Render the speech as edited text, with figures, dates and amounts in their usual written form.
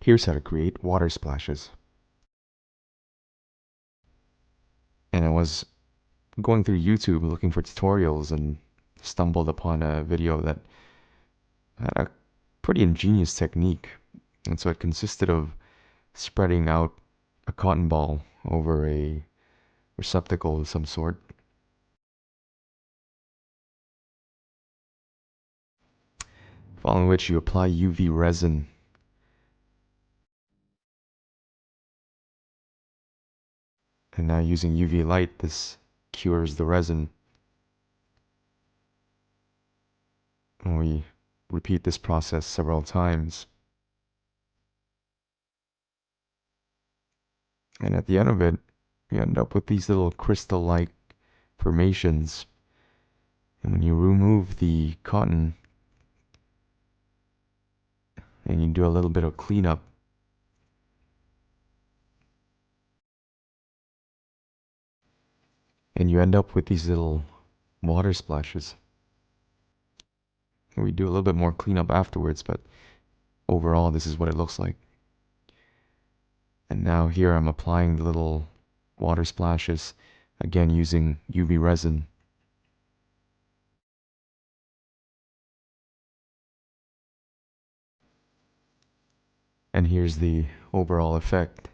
Here's how to create water splashes. And I was going through YouTube looking for tutorials and stumbled upon a video that had a pretty ingenious technique. And so it consisted of spreading out a cotton ball over a receptacle of some sort. Following which you apply UV resin. And now using UV light, this cures the resin. And we repeat this process several times. And at the end of it, you end up with these little crystal-like formations. And when you remove the cotton and you do a little bit of cleanup, and you end up with these little water splashes. We do a little bit more cleanup afterwards, but overall this is what it looks like. And now here I'm applying the little water splashes, again using UV resin. And here's the overall effect.